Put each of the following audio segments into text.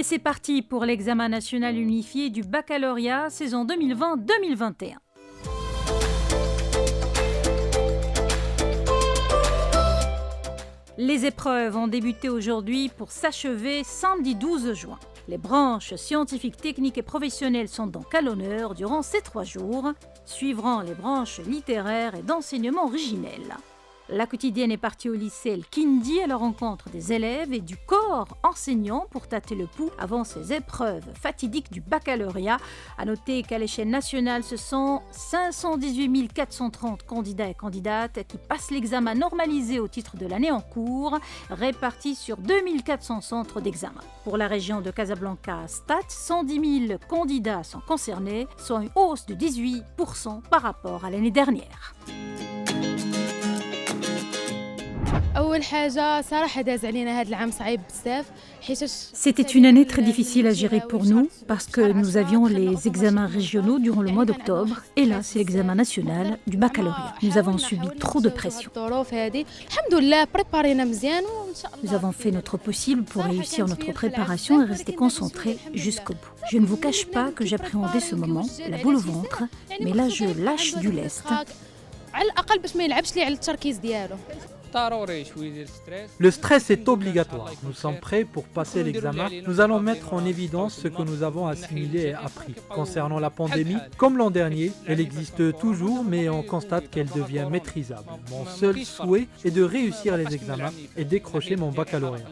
c'est parti pour l'examen national unifié du baccalauréat saison 2020-2021. Les épreuves ont débuté aujourd'hui pour s'achever samedi 12 juin. Les branches scientifiques, techniques et professionnelles sont donc à l'honneur durant ces 3 jours, suivront les branches littéraires et d'enseignement originel. La quotidienne est partie au lycée El Kindi à la rencontre des élèves et du corps enseignant pour tâter le pouls avant ces épreuves fatidiques du baccalauréat. À noter qu'à l'échelle nationale, ce sont 518 430 candidats et candidates qui passent l'examen normalisé au titre de l'année en cours, répartis sur 2400 centres d'examen. Pour la région de Casablanca-Stat, 110 000 candidats sont concernés, soit une hausse de 18% par rapport à l'année dernière. C'était une année très difficile à gérer pour nous parce que nous avions les examens régionaux durant le mois d'octobre et là c'est l'examen national du baccalauréat. Nous avons subi trop de pression. Nous avons fait notre possible pour réussir notre préparation et rester concentrés jusqu'au bout. Je ne vous cache pas que j'appréhendais ce moment, la boule au ventre, mais là je lâche du lest. Le stress est obligatoire. Nous sommes prêts pour passer l'examen. Nous allons mettre en évidence ce que nous avons assimilé et appris. Concernant la pandémie, comme l'an dernier, elle existe toujours, mais on constate qu'elle devient maîtrisable. Mon seul souhait est de réussir les examens et décrocher mon baccalauréat.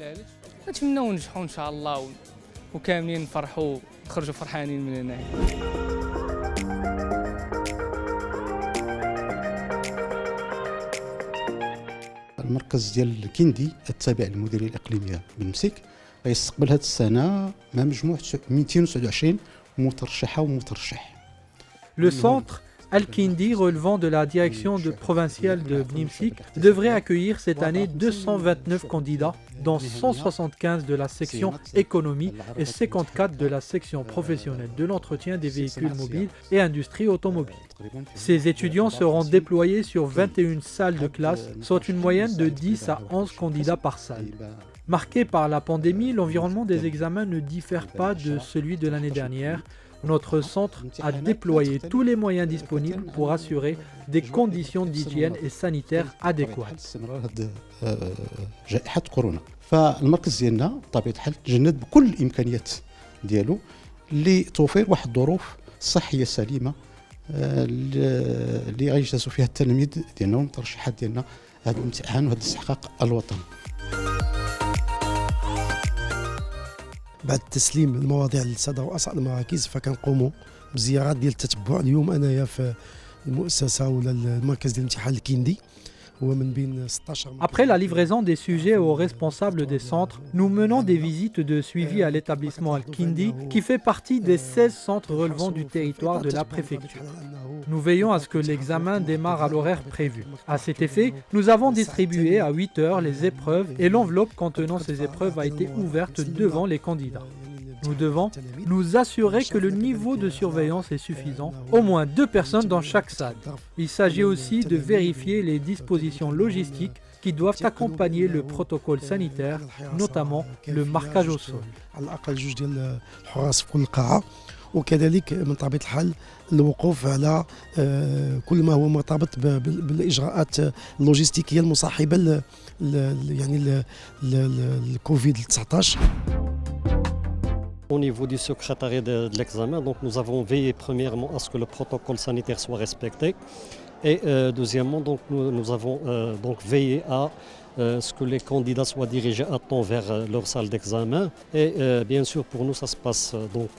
المركز ديال الكندي التابع للمديريه الاقليميه بالمسك غيستقبل هذه السنه مع مجموع 229 مترشحه ومترشح. Le centre Al-Kindi, relevant de la direction provinciale de Bnimsik, devrait accueillir cette année 229 candidats, dont 175 de la section économie et 54 de la section professionnelle de l'entretien des véhicules mobiles et industrie automobile. Ces étudiants seront déployés sur 21 salles de classe, soit une moyenne de 10 à 11 candidats par salle. Marqué par la pandémie, l'environnement des examens ne diffère pas de celui de l'année dernière. Notre centre a déployé tous les moyens disponibles pour assurer des conditions d'hygiène et sanitaires adéquates. فالمركز ديالنا بطبيعه الحال تجند بكل الامكانيات ديالو لتوفير واحد الظروف صحيه سليمه اللي غيجلسوا فيها التلاميذ ديالنا والمترشحات ديالنا هذا الامتحان وهذا استحقاق الوطن. بعد تسليم المواضيع للساده رؤساء المراكز فكنقوموا بزيارات ديال التتبع. اليوم انايا في المؤسسه ولا المركز ديال الامتحان الكندي. Après la livraison des sujets aux responsables des centres, nous menons des visites de suivi à l'établissement Al-Kindi qui fait partie des 16 centres relevant du territoire de la préfecture. Nous veillons à ce que l'examen démarre à l'horaire prévu. À cet effet, nous avons distribué à 8 heures les épreuves et l'enveloppe contenant ces épreuves a été ouverte devant les candidats. Nous devons nous assurer que le niveau de surveillance est suffisant, au moins 2 personnes dans chaque salle. Il s'agit aussi de vérifier les dispositions logistiques qui doivent accompagner le protocole sanitaire, notamment le marquage au sol. وكذلك من طبيعة الحال الوقوف على كل ما هو مرتبط بالإجراءات اللوجستيكية المصاحبة يعني الكوفيد 19. Au niveau du secrétariat de l'examen, donc nous avons veillé premièrement à ce que le protocole sanitaire soit respecté et deuxièmement donc nous avons donc veillé à ce que les candidats soient dirigés à temps vers leur salle d'examen et bien sûr pour nous ça se passe donc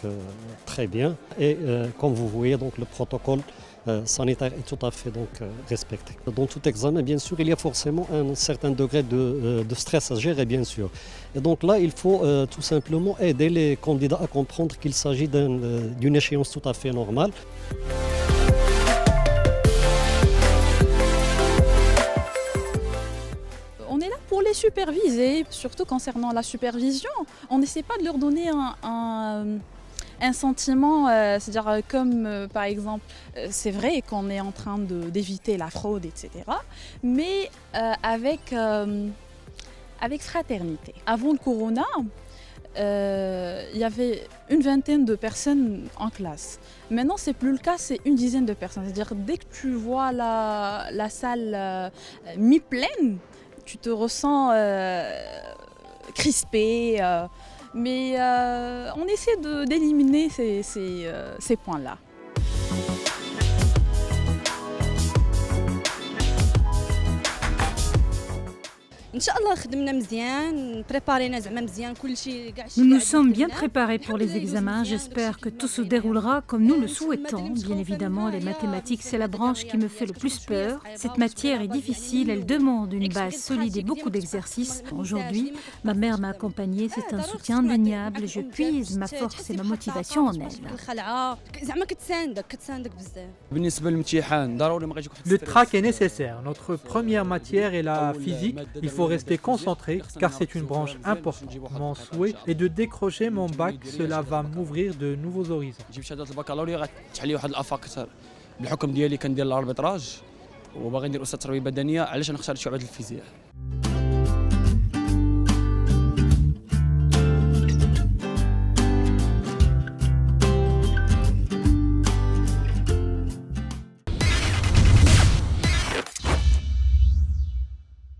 très bien et comme vous voyez donc le protocole sanitaire est tout à fait donc respecté. Dans tout examen, bien sûr, il y a forcément un certain degré de stress à gérer, bien sûr. Et donc là, il faut tout simplement aider les candidats à comprendre qu'il s'agit d'une échéance tout à fait normale. On est là pour les superviser, surtout concernant la supervision. On n'essaie pas de leur donner un sentiment, c'est-à-dire comme par exemple, c'est vrai qu'on est en train d'éviter la fraude, etc. Mais avec fraternité. Avant le corona, il y avait une vingtaine de personnes en classe. Maintenant, c'est plus le cas, c'est une dizaine de personnes. C'est-à-dire, dès que tu vois la salle mi-pleine, tu te ressens crispé. Mais on essaie d'éliminer ces points-là. Nous nous sommes bien préparés pour les examens. J'espère que tout se déroulera comme nous le souhaitons. Bien évidemment, les mathématiques, c'est la branche qui me fait le plus peur. Cette matière est difficile, elle demande une base solide et beaucoup d'exercices. Aujourd'hui, ma mère m'a accompagnée, c'est un soutien indéniable. Je puise ma force et ma motivation en elle. Le trac est nécessaire. Notre première matière est la physique. Il faut rester concentré car c'est une branche importante. Mon souhait est de décrocher mon bac. Cela va m'ouvrir de nouveaux horizons. بحكم ديالي كندير الاربيتراج وباغي ندير استاذ تربيه بدنيه علاش انا اخترت شعبة الفيزياء